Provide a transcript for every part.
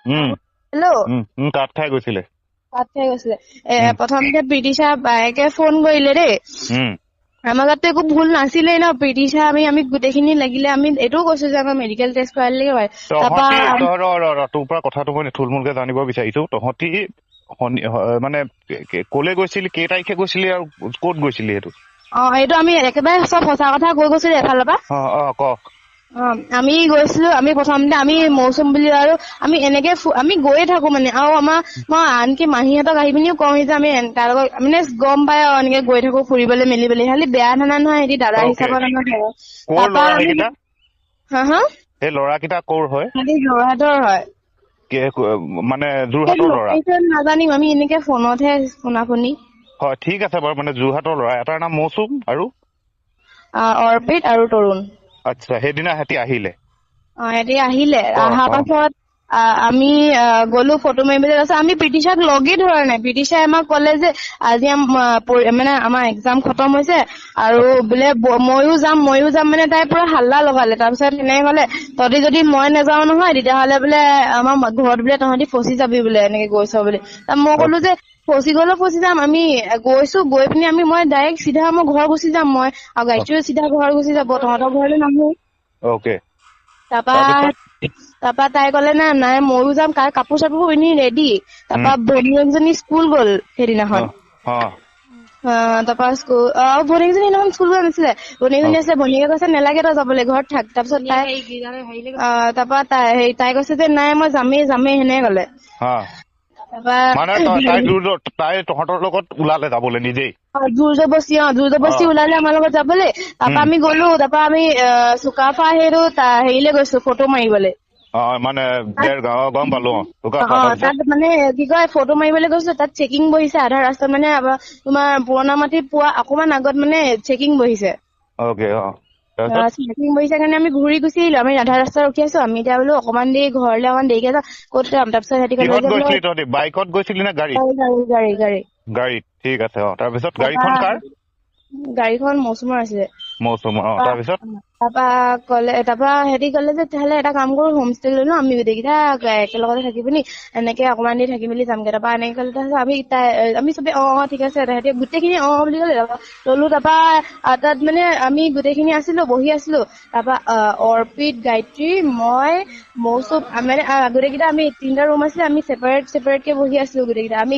Hello' কাট খাই গৈছিলে প্ৰথমতে প্ৰীতিশা বায়েকে ফোন কৰিলে দেই। আমাৰ গাততো একো ভুল নাছিলেই ন। প্ৰীতিশা আমি গোটেইখিনি লাগিলে আমি এইটোও কৈছো যে আমাৰ মেডিকেল টেষ্ট কৰালেই হয়। তোৰ পৰা কথাটো মই থুলমূলকে জানিব বিচাৰিছো। তহঁতি মানে কলে গৈছিলি, কেই তাৰিখে গৈছিলি আৰু ক'ত গৈছিলি সেইটো? এইটো আমি একেবাৰে চব সঁচা কথা কৈ গৈছিলো এফালৰ পৰা। ক। আমি গৈছিলো, আমি প্ৰথমতে আমি মৌচুম বুলি আৰু আমি এনেকে আমি গৈয়ে থাকো মানে। আৰু মই আনকি মাহীহঁতক আহি পিনিও কওঁ যে আমি তাৰ লগত মানে গম পাই আৰু এনেকে গৈ থাকো ফুৰিবলৈ মেলিবলৈ। খালি বেয়া ধানা নহয়, সিহঁতি দাদা হিচাপত আমাৰ ঘৰৰ। তাৰপা হা সেই ল'ৰাকেইটা ক'ৰ হয়? সিহঁতি যোৰহাটৰ হয়। মানে যোৰহাটৰ ল'ৰা? নাজানিম, আমি এনেকে ফোনতহে শুনা শুনি। হয়, ঠিক আছে বাৰু। মানে যোৰহাটৰ ল'ৰা। এটাৰ নাম মৌচুম আৰু অৰ্পিত আৰু তৰুণ। আচ্ছা, সেইদিনা সিহঁতি আহিলে? সিহঁতি আহিলে। অহাৰ পাছত আমি গলো ফটো মাৰিবলৈ। তাৰপিছত আমি প্ৰীতিশাক লগেই ধৰা নাই। প্ৰীতিশাই আমাক ক'লে যে আজি মানে আমাৰ এক্সাম খতম হৈছে আৰু বোলে ময়ো যাম মানে তাই পুৰা হাল্লা লগালে। তাৰপিছত সেনেকে ক'লে তহঁতি যদি মই নাযাও নহয় তেতিয়াহ'লে বোলে আমাৰ ঘৰত বোলে তহঁতি ফচি যাবি বোলে, এনেকে গৈছ বুলি। মই ক'লো যে ফচি গলেও ফচি যাম, আমি গৈছো, গৈ পিনি মই ডাইৰেক্ট চিধা মই ঘৰ গুচি যাম। মই আৰু গাড়ীটোৱে চিধা ঘৰ গুচি যাব, তহঁতৰ ঘৰলৈ নাহো। তাৰপা তাই ক'লে নাই ময়ো যাম। তাৰ কাপোৰ চাপোৰ পিন্ধি ৰেডি। তাৰপা ভনীয়েকজনী স্কুল গ'ল সেইদিনাখন। তাৰপা ভনীয়েকজনী সেইদিনাখন স্কুল যোৱা নাছিলে। ভনীয়েকজনী আছে, ভনীয়েকে কৈছে নেলাগে তই যাবলৈ, ঘৰত থাক। তাৰপিছত তাৰপা তাই কৈছে যে নাই মই যামেই সেনেকে ক'লে। মানে তাই তহঁতৰ লগত ওলালে যাবলৈ নিজেই? জোৰ জবস্তি ওলালে আমাৰ লগত যাবলৈ। তাৰপা আমি গ'লো। তাৰপা আমি চুকাফা হেৰিলে গৈছো ফটো মাৰিবলৈ। মানে গম পালো। তাত মানে কি কয় ফটো মাৰিবলৈ গৈছো। তাত চেকিং বহিছে আধা ৰাস্তাত। মানে তোমাৰ পুৰণা মাটিত পোৱা অকমান আগত মানে চেকিং বহিছে। চেকিং বহিছে কাৰণে আমি ঘূৰি গুচি আহিলো। আমি আধা ৰাস্তা ৰখি আছো। আমি এতিয়া বোলো অকমান দেৰি ঘৰলে অকমান দেৰিকে যাম, ক'ত যাম। তাৰপিছত সিহঁতি ক'লে যে বাইকত গৈছিলি নে গাড়ীত? গাড়ীত, ঠিক আছে। তাৰপিছত গাড়ীখন মৌচুমৰ আছিলে। মৌচুমৰ। তাৰপিছত তাৰপা সিহঁতি ক'লে যে তেতিয়াহ'লে এটা কাম কৰো, হোম ষ্টে লৈ লওঁ, আমি গোটেইকেইটা একেলগতে থাকি পিনি এনেকে অকমান দেৰি থাকি মেলি যামগে। তাৰপা এনেকে ক'লে। তাৰপিছত আমি চবে ঠিক আছে। সিহঁতি গোটেইখিনি বুলি ক'লে। ললো। তাৰপা তাত মানে আমি গোটেইখিনি আছিলো, বহি আছিলো। তাৰপা অৰ্পিত, গায়ত্ৰী, মই, মৌচুম মানে গোটেইকেইটা আমি 3টা ৰুম আছিলে। আমি চেপাৰেট কে বহি আছিলো গোটেইকেইটা। আমি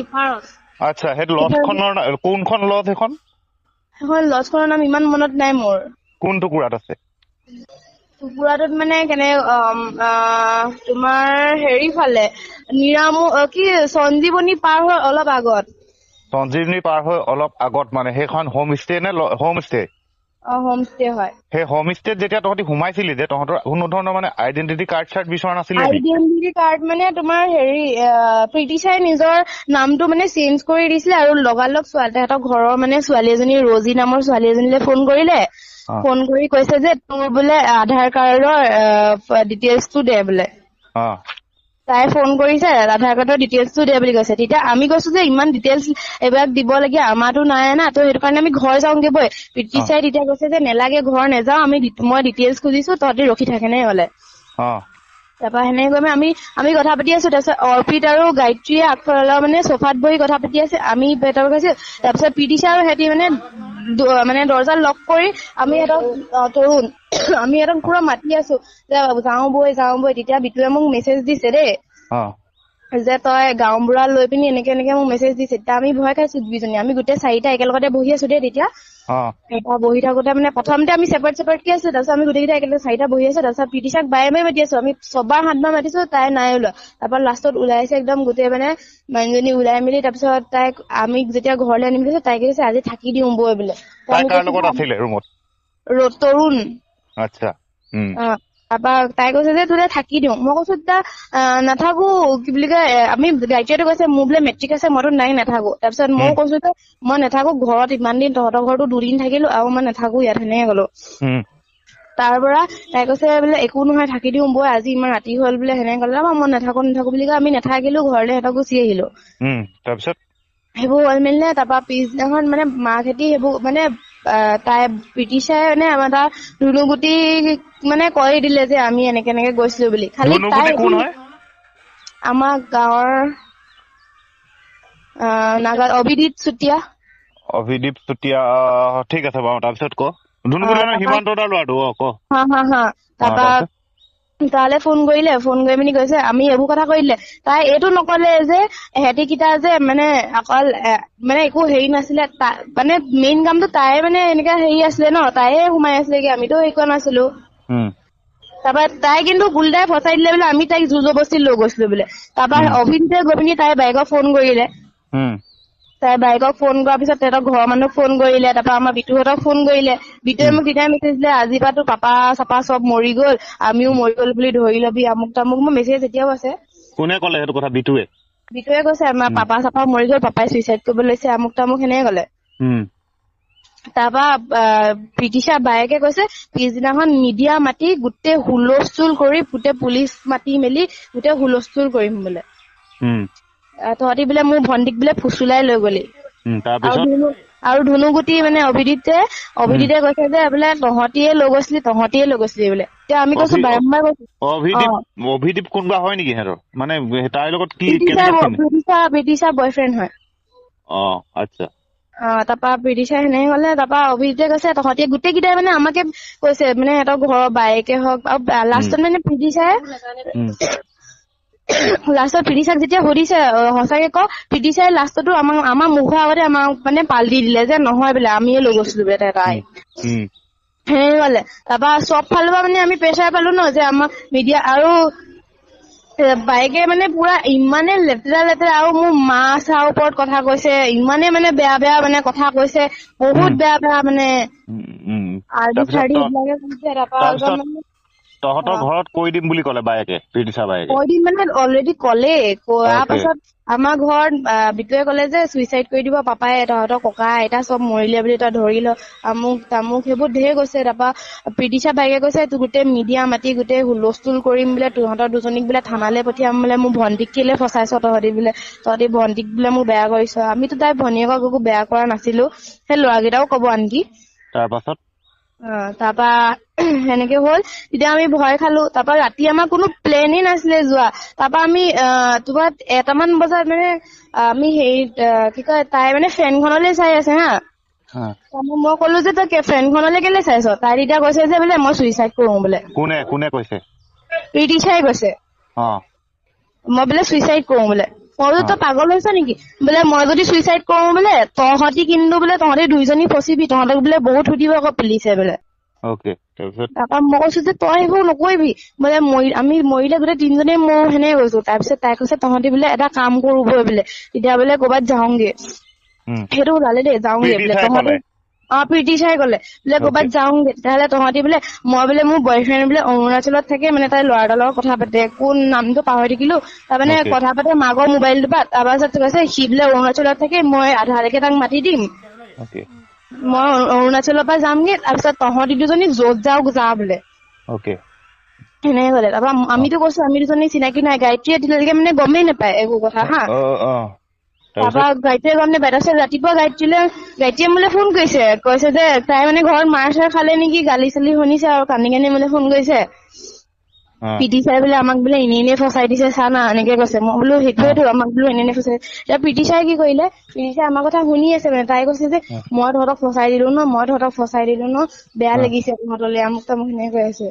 আচ্ছা, সেইটো লজখনৰ কোনখন লজ? সেইখন লজখনৰ নাম ইমান মনত নাই মোৰ। কোন টুকুৰাত আছে? টুকুৰাটোত মানে তোমাৰ হেৰি ফালে সঞ্জীৱনী পাৰ হৈ অলপ আগত। সঞ্জীৱনী পাৰ হৈ অলপ আগত মানে সেইখন হোম ষ্টে নে? Home stay? হোম ষ্টে হয়। সেই হোম ষ্টেত যেতিয়া তহঁতি সোমাইছিলি যে তহঁতৰ কোনো ধৰণৰ মানে আইডেন্টিটি কাৰ্ড বিচৰা নাছিলে? আইডেন্টিটি কাৰ্ড মানে তোমাৰ প্ৰীতিশাই নিজৰ নামটো মানে চেঞ্জ কৰি দিছিলে আৰু লগালগ তাহাঁতৰ ঘৰৰ মানে ছোৱালী এজনী ৰজি নামৰ ছোৱালী এজনীলে ফোন কৰিলে। ফোন কৰি কৈছে যে তোৰ বোলে আধাৰ কাৰ্ডৰ ডিটেইলছটো দে বোলে। তাই ফোন কৰিছে, আধাৰ কাৰ্ডৰ ডিটেইলছটো দে বুলি কৈছে। তেতিয়া আমি কৈছো যে ইমান ডিটেইলছ এইবিলাক দিব লাগে আমাৰতো নাই না, তো সেইটো কাৰণে আমি ঘৰ যাওঁগে বৈ। প্ৰীতিশাই তেতিয়া কৈছে যে নেলাগে, ঘৰ নেযাও, মই ডিটেইলছ খুজিছো, তহঁতি ৰখি থাকেনে ক'লে। তাৰপা সেনেকে গৈ আমি কথা পাতি আছো। তাৰপিছত অৰ্পিত আৰু গায়ত্ৰীয়ে আগফালৰ মানে চফাত বহি কথা পাতি আছে। আমি বেটৰ গৈছো। তাৰপিছত প্ৰীতিশা আৰু সিহঁতি মানে দৰ্জা লক কৰি আমি তৰুণ আমি পুৰা মাতি আছো যে যাওঁ বৈ। তেতিয়া বিটুৱে মোক মেছেজ দিছে দেই যে তই গাওঁবুঢ়া লৈ পিনি এনেকে মোক মেছেজ দিছে। তেতিয়া আমি ভয় খাইছো দুইজনী। আমি গোটেই 4টা একেলগতে বহি আছো দেই। তেতিয়া বহি থাকোতে মানে প্ৰথমতে আমি চেপাৰেট কে আছো। তাৰপিছত আমি গোটেইকেইটা একেলগে 4টা বহি আছো। তাৰপিছত প্ৰীতিশাক বাৰে মাতি আছো। আমি ছবাৰ 7বাৰ মাতিছো, তাই নাই ওলোৱা। তাৰপৰা লাষ্টত ওলাইছে একদম গোটেই মানে মানুহজনী ওলাই মেলি। তাৰপিছত আমি যেতিয়া ঘৰলৈ আনিম বুলিছো, তাই কৈছে আজি থাকি দিওঁ বৈ বোলে। তৰুণ। আচ্ছা। তাৰপা তাই কৈছে যে তোলে থাকি দিওঁ। মই কৈছো তেতিয়া নাথাকো, কি বুলি কয় আমি গায়ত্ৰীয়ে কৈছে মোৰ বোলে মেট্ৰিক আছে, মইতো নাথাকো। তাৰপিছত ময়ো কৈছো যে মই নাথাকো, ঘৰত ইমান দিন তহঁতৰ ঘৰতো 2 দিন থাকিলো আৰু মই নাথাকো ইয়াত, সেনেকে কলো। তাৰ পৰা তাই কৈছে বোলে একো নহয়, থাকি দিওঁ বৈ, আজি ইমান ৰাতি হল বোলে, সেনেকে ক'লে। মই নাথাকো বুলি কয় আমি নাথাকিলো, ঘৰলে সিহঁতক গুচি আহিলো। তাৰপিছত সেইবোৰ হ'ল মেলিলে। তাৰপা পিছদিনাখন মানে মাকহেতি সেইবোৰ মানে তাই প্ৰীতিশাই মানে আমাৰ তাৰ ধুনুগুটি মানে কৈ দিলে যে আমি এনেকে গৈছিলো বুলি। খালি তাই আমাৰ গাঁৱৰ নাগা অভিদীপ চুতীয়া। অভিদীপ চুতীয়া, ঠিক আছে বাৰু, তাৰপিছত ক। ধুনগুৰি হিমান্ত দাৰ ল'ৰাটো, ক। তাৰপা তালে ফোন কৰিলে, ফোন কৰি পিনি কৈছে আমি এইবোৰ কথা কৈ দিলে। তাই এইটো নকলে যে এহেঁতি কেইটা যে মানে অকল মানে একো হেৰি নাছিলে, মানে মেইন কামটো তাই মানে এনেকা হেৰি আছিলে ন, তাইয়ে সোমাই আছিলেগে, আমিতো হেৰি কৰা নাছিলো। তাৰপা তাই কিন্তু গুলদাই ফচাই দিলে বোলে, আমি তাইক জোৰ জবস্তি লৈ গৈছিলো বোলে। তাৰপা অভিনীতে গৈ পিনি তাইৰ বাইকক ফোন কৰিলে। তাই বাইকক ফোন কৰাৰ পিছত তেহেঁতৰ ঘৰৰ মানুহক ফোন কৰিলে, তাৰপা আমাৰ বিটুহঁতক ফোন কৰিলে। বিটুৱে মোক তেতিয়াই মেছেজ দিলে, আজিৰ পৰা তোৰ পাপা চাপা চব মৰি গল, আমিও মৰি গল বুলি ধৰি লবি, আমুক তামুক। মোৰ মেছেজ এতিয়াও আছে। কোনে ক'লে সেইটো কথা? বিটুৱে কৈছে আমাৰ পাপা চাপা মৰি গল, পাপাই চুইচাইড কৰিব লৈছে, আমুক তামুক সেনেকে ক'লে। তাৰপা প্ৰীতিশা বায়েকে কৈছে পিছদিনাখন মিডিয়া মাতি গোটেই হুলস্থুল কৰি, গোটেই পুলিচ মাতি মেলি গোটেই হুলস্থুল কৰিম বোলে। তহঁতি বোলে মোৰ ভণ্টিক বোলে ফুচুলাই লৈ গলি। আৰু ধুনুগুটি মানে অভিদীতে কৈছে যে বোলে তহঁতিয়ে লৈ গৈছিলি বোলে। এতিয়া আমি কৈছো বাৰম্বাৰ কৈছো। অভিদীপ কোনোবা হয় নেকি সিহঁতৰ? মানে তাইৰ লগত কি প্ৰীতিশা বয়ফ্ৰেণ্ড হয়। আচ্ছা। তাৰপা প্ৰীতিশাই সেনেকে ক'লে, তাৰপা অভিজিতে কৈছে তহঁতি গোটেই কেইটাই মানে আমাকে কৈছে, মানে সিহঁতৰ ঘৰৰ বায়েকে হওক, আৰু লাষ্টত মানে প্ৰীতিশাক যেতিয়া সুধিছে সঁচাকে ক, প্ৰীতিশাই লাষ্টতো আমাৰ মুখৰ আগতে আমাক মানে পাল্টি দিলে যে নহয় বোলে আমিয়ে লৈ গৈছিলো বোলে তাই। সেনেকে ক'লে। তাৰপা চব ফালৰ পৰা মানে আমি প্ৰেছাৰ পালো ন, যে আমাক মিডিয়া আৰু বাইকে মানে পুৰা ইমানে লেতেৰা আৰু মোৰ মা চাৰ ওপৰত কথা কৈছে, ইমানে মানে বেয়া মানে কথা কৈছে, বহুত বেয়া মানে তহঁতৰ ঘৰত কৈ দিম বুলি ক'লে বায়েকে, প্ৰীতিশা বায়েকে? কৈ দিম মানে অলৰেডি ক'লে, কোৱাৰ পাছত আমাৰ ঘৰত বিটুৱে ক'লে যে চুইচাইড কৰি দিব পাপাই, তহঁতৰ ককা আইতা চব মৰিলে বুলি তই ধৰি ল, আমুক তামুক সেইবোৰ ধেৰ কৈছে। তাৰপা প্ৰীতিশা বায়েকে কৈছে তোৰ গোটেই মিডিয়া মাতি গোটেই হুলস্থুল কৰিম বোলে, তহঁতৰ দুজনীক বোলে থানালে পঠিয়াম বোলে, মোৰ ভণ্টিক কেলে ফচাইছ তহঁতি ভণ্টিক বোলে মোক বেয়া কৰিছ। আমিতো তাই ভনীয়েকক একো বেয়া কৰা নাছিলো, সেই ল'ৰাকেইটাও কব আনকি। তাৰপা সেনেকে হ'ল, তেতিয়া আমি ভয় খালো। তাৰপা ৰাতি আমাৰ কোনো প্লেনে নাছিলে যোৱা। তাৰপা আমি তোমাৰ 1টামান বজাত মানে আমি হেৰিত কি কয়, তাই মানে ফেনখনলৈ চাই আছে হা। মই ক'লো যে তই ফেনখনলৈ কেলে চাইছ? তাই তেতিয়া কৈছে যে বোলে মই চুইচাইড কৰো বোলে। কোনে কৈছে? প্ৰীতিশাই কৈছে। মই বোলে চুইচাইড কৰো বোলে। মই বোলো তই পাগল হৈছ নেকি? বোলে মই যদি চুইচাইড কৰো বোলে তহঁতি দুইজনী ফচিবি, তহঁতক বোলে বহুত সুধিব আকৌ পুলিচে বোলে। তাৰপা মই কৈছো যে তই সেইবোৰ নকৰিবি, বোলে আমি মৰিলে গোটেই 3জনী মৰো, সেনেকে কৈছো। তাৰপিছত তাই কৈছে তহঁতি বোলে এটা কাম কৰোগৈ বোলে, তেতিয়া বোলে ক'ৰবাত যাওঁগে। সেইটো ওলালে দেই, যাওঁগে বোলে তহঁতি। প্ৰীতিশাই ক'লে বোলে ক'ৰবাত যাওঁগে, তেতিয়াহ'লে তহঁতি বোলে, মই বোলে মোৰ বয়ফ্ৰেণ্ড বোলে অৰুণাচলত থাকে, মানে তাই ল'ৰা এটাৰ লগত কথা পাতে, কোন নামটো পাহৰি থাকিলো। তাৰমানে কথা পাতে মাকৰ মোবাইলটো পৰা। তাৰপাছত কৈছে সি বোলে অৰুণাচলত থাকে, মই আধালৈকে তাক মাতি দিম, মই অৰুণাচলৰ পৰা যামগে, তাৰপিছত তহঁতি দুজনী য'ত যাও যা বোলে। সেনেকে ক'লে। তাৰপা আমিতো কৈছো আমি দুজনী চিনাকি নাই, গায়ত্ৰীয়ে এতিয়ালৈকে মানে গমেই নাপায় একো কথা হা। তাৰপা গায়ত্ৰীয়ে গম নাপায়। তাৰপিছত ৰাতিপুৱা গায়ত্ৰীয়ে মোলে ফোন কৈছে যে তাই মানে ঘৰত মাৰ চাৰ খালে নেকি, গালি চালি শুনিছে আৰু কান্দি মোলে ফোন কৰিছে। প্ৰীতিশাই বোলে আমাক বোলে এনে ফচাই দিছে চা না, এনেকে কৈছে। মই বোলো সেইটোয়েতো, আমাক বোলো এনে ফচাই। এতিয়া প্ৰীতিশাই কি কৰিলে, প্ৰীতিশাই আমাৰ কথা শুনি আছে মানে, তাই কৈছে যে মই তহঁতক ফচাই দিলো ন, বেয়া লাগিছে তহঁতলে, আমুক তামুক সেনেকে কৈ আছে।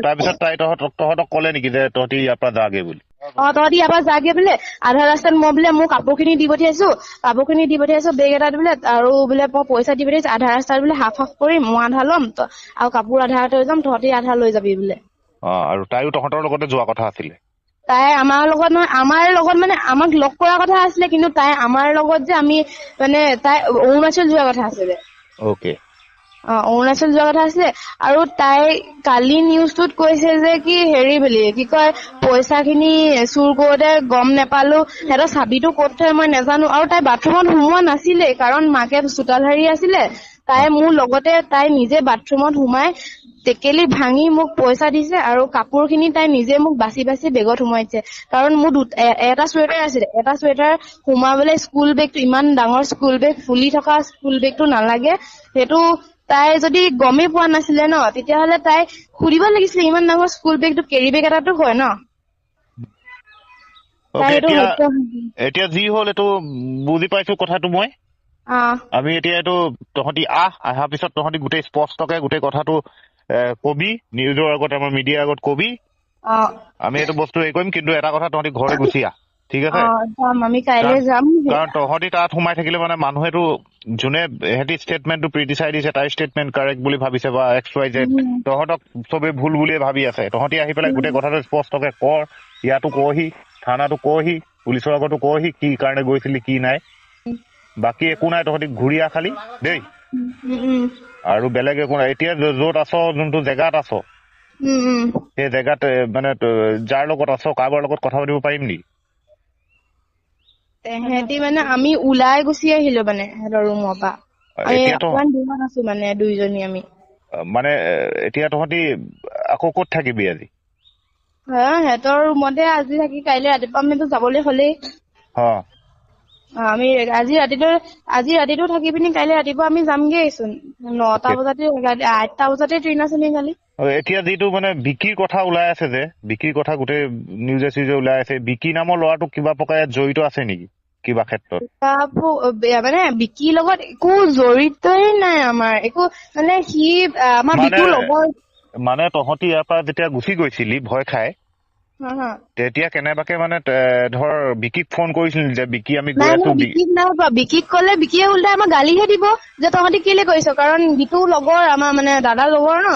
তাৰপিছত তাই তহঁতক ক'লে নেকি যে তহঁতি ইয়াৰ পৰা যাগে বুলি? তহঁতি ইয়াৰ পৰা যাগে বোলে। আধা ৰাস্তাত মই বোলে মোৰ কাপোৰ খিনি দি পঠিয়াইছো, বেগ এটাত বোলে, আৰু বোলে মই পইচা দি পঠিয়াইছো, আধা ৰাস্তাত বোলে হাফ কৰিম, মই আধা ল'ম আৰু কাপোৰ আধা লৈ যাম, তহঁতি আধা লৈ যাবি বোলে। আৰু তাইও তহঁতৰ লগতে যোৱা কথা আছিলে? তাই আমাৰ লগত নহয়, আমাৰ লগত মানে আমাক লগ কৰা কথা আছিলে, কিন্তু তাই আমাৰ লগত যে আমি মানে তাই অৰুণাচল যোৱা কথা আছিলে। অৰুণাচল যোৱা কথা আছিলে। আৰু তাই কালি নিউজটোত কৈছে যে কি হেৰি বুলি কি কয়, পইচা খিনি চুৰ কৰোতে গম নেপালো, সিহঁতৰ চাবিটো ক'ত থয় মই নাজানো। আৰু তাই বাথৰুমত সোমোৱা নাছিলে, কাৰণ মাকে চোতালহাৰী আছিলে। তাই মোৰ লগতে তাই নিজে বাথৰুমত সোমাই টেকেলি ভাঙি মোক পইচা দিছে, আৰু কাপোৰ খিনি তাই নিজে মোক বাচি বেগত সোমাইছে। কাৰণ মোৰ এটা চুৱেটাৰ আছিলে, এটা চুৱেটাৰ সোমাবলে স্কুল বেগটো, ইমান ডাঙৰ স্কুল বেগ, ফুলি থকা স্কুল বেগটো নালাগে। সেইটো তাই যদি গমেই পোৱা নাছিলে ন, তেতিয়াহ'লে তাই সুধিব লাগিছিলে, ইমান ডাঙৰ স্কুল বেগটো কেৰি বেগ এটাতো হয় ন। তাৰ Okay, সেইটো এতিয়া সত্য এতিয়া যি হ'ল এইটো বুজি পাইছো কথাটো মই। আমি এতিয়া এইটো তহঁতি অহাৰ পিছত তহঁতি গোটেই স্পষ্টকে গোটেই কথাটো কবি, নিউজৰ আগত আমাৰ মিডিয়াৰ আগত কবি। আমি এইটো বস্তু হেৰি কৰিম, কিন্তু এটা কথা তহঁতি ঘৰলৈ গুচি আহ, ঠিক আছে? যাম, আমি কাইলৈ যাম। কাৰণ তহঁতি তাত সোমাই থাকিলে মানে মানুহেতো যোনে সিহঁতি ষ্টেটমেণ্টটো প্ৰিটিচাই দিছে তাৰ ষ্টেটমেণ্ট কাৰেক্ট বুলি ভাবিছে বা XYZ তহঁতক চবেই ভুল বুলিয়ে ভাবি আছে। তহঁতি আহি পেলাই গোটেই কথাটো স্পষ্টকে কৰ, ইয়াতো কহি, থানাতো কহি, পুলিচৰ আগতো কহি কি কাৰণে গৈছিলি কি নাই। বাকী একো নাই, তহঁতি ঘূৰি আহ খালি দেই। আৰু বেলেগ একো নাই। এতিয়া য'ত আছ, যোনটো জেগাত আছ, সেই জেগাত মানে যাৰ লগত আছ কাৰোবাৰ লগত কথা পাতিব পাৰিম নেকি? তেহেঁতি মানে আমি ওলাই গুচি আহিলো মানে সিহঁতৰ ৰুমৰ পৰা। আমি এতিয়াতো অকমান দূৰত আছো মানে দুইজনী আমি। মানে এতিয়া তহঁতি আকৌ ক'ত থাকিবি আজি? সিহঁতৰ ৰুমতে আজি থাকি কাইলৈ ৰাতিপুৱা আমিতো যাবলৈ হ'লেই। আমি আজি ৰাতিটো থাকি পিনি কাইলৈ ৰাতিপুৱা আমি যামগেইচোন। 9টা বজাতে 8টা বজাতে ট্ৰেইন আছে নে কালি। এতিয়া যিটো মানে বিকিৰ কথা ওলাই আছে যে, বিকিৰ কথা গোটেই নিউজে চিউজে ওলাই আছে, বিকি নামৰ ল'ৰাটো কিবা প্ৰকাৰে জড়িত আছে নেকি কিবা ক্ষেত্ৰত? মানে বিকিৰ লগত একো জড়িতই নাই আমাৰ, একো মানে সি আমাৰ বিকুৰ লগৰ। মানে তহঁতি ইয়াৰ পৰা যেতিয়া গুচি গৈছিলি ভয় খাই, তেতিয়া কেনেবাকে মানে ধৰ বিকিক ফোন কৰিছিল যে বিকি আমি গৈ আছো? বিকিক নাই পোৱা। বিকিক কলে বিকিয়ে উল্টাই আমাক গালিহে দিব যে তহঁতি কেলে কৰিছ, কাৰণ বিকু লগৰ আমাৰ মানে দাদাৰ লগৰ ন,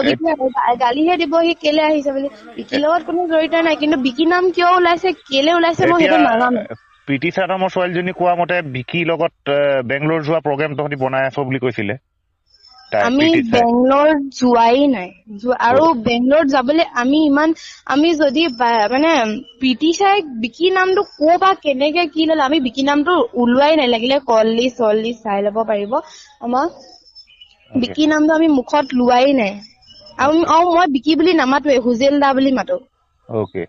বিকিয়ে গালিহে দিব সি কেলে আহিছে বুলি। বিকিৰ লগত কোনো জড়িত নাই, কিন্তু বিকি নাম কিয় ওলাইছে কেলে ওলাইছে মই সেইটো নাজানো। প্ৰীতি চাদমৰ ছোৱালীজনী কোৱা মতে বিকিৰ লগত বেংগলোৰ যোৱা প্ৰগ্ৰেম তহঁতি বনাই আছ বুলি কৈছিলে। আমি বেংগলোৰ যোৱাই নাই, আৰু বেংগলোৰ যাবলৈ আমি যদি মানে প্ৰীতি চাই বিকি নামটো ক'ৰ পৰা কেনেকে কি ললে, আমি বিকি নামটো ওলোৱাই নাই। লাগিলে কললি চললি চাই লব পাৰিব আমাক। বিকি নামটো আমি মুখত লোৱাই নাই। আৰু মই বিকি বুলি নামাতোৱে, হুজেল দা বুলি মাতো। অকে,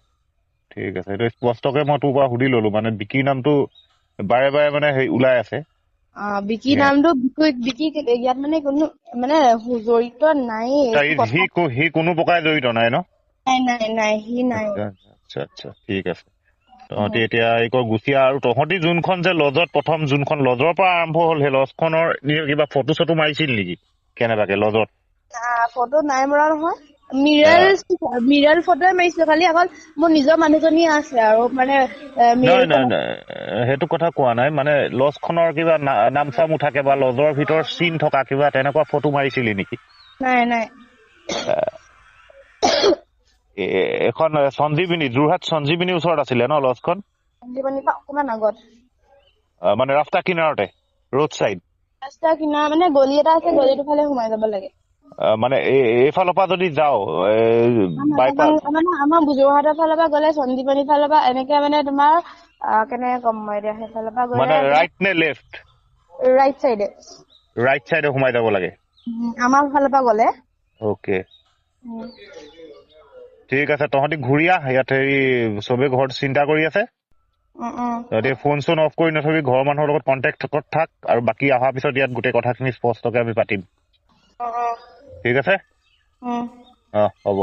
ঠিক আছে। এইটো স্পষ্টকে মই তোৰ পৰা সুধি ললো, মানে বিকি নামটো বাৰে বাৰে মানে হেৰি ওলাই আছে। বিকি নামটো বিকি ইয়াত মানে কোনো মানে জড়িত নাই। সি কোনো প্ৰকাৰে জড়িত নাই ন? নাই সি নাই। আচ্ছা, ঠিক আছে। তহঁতি এতিয়া গুচি আহ। আৰু তহঁতি যোনখন যে লজত যোনখন লজৰ পৰা আৰম্ভ হল, সেই লজখনৰ কিবা ফটো চটো মাৰিছিল নেকি কেনেবাকে লজত? ফটো নাই মৰা নহয়। মিৰাল ফটোৱে মাৰিছিলো, খালি অকল মোৰ নিজৰ মানুহজনী আছে আৰু মানে নাই, সেইটো কথা কোৱা নাই। মানে লজ খনৰ কিবা নাম চাম থাকে বা লজৰ ভিতৰত চিন থকা কিবা তেনেকুৱা ফটো মাৰিছিলি নেকি? নাই। এখন সঞ্জীৱিনী, যোৰহাট সঞ্জীৱিনীৰ ওচৰত আছিলে ন লজখন? সঞ্জীৱনীৰ পৰা অকমান আগত, মানে ৰাস্তা কিনাৰতে, ৰোড চাইড। ৰাস্তা কিনাৰ মানে গলি এটা আছে, গলিটোৰ ফালে সোমাই যাব লাগে। মানে এইফালৰ পৰা যদি যাও বাইপাছ, আমাৰ যোৰহাটৰ ফালৰ পৰা গ'লে সঞ্জীৱনীৰ ফালৰ পৰা এনেকে মানে তোমাৰ কেনেকে কম মই এতিয়া, সেইফালৰ পৰা গ'লে মানে ৰাইট নে লেফ্ট? ৰাইট চাইডে। ৰাইট চাইডে সোমাই যাব লাগে আমাৰ ফালৰ পৰা গ'লে। অকে, ঠিক আছে। তহঁতি ঘূৰি আহ। ইয়াত চবে ঘৰত চিন্তা কৰি আছে। তহঁতি ফোন চোন অফ কৰি নথবি, ঘৰৰ মানুহৰ লগত কণ্টেক্টত থাক। আৰু বাকী অহাৰ পিছত ইয়াত গোটেই কথাখিনি স্পষ্টকে আমি পাতিম, ঠিক আছে? হ'ব।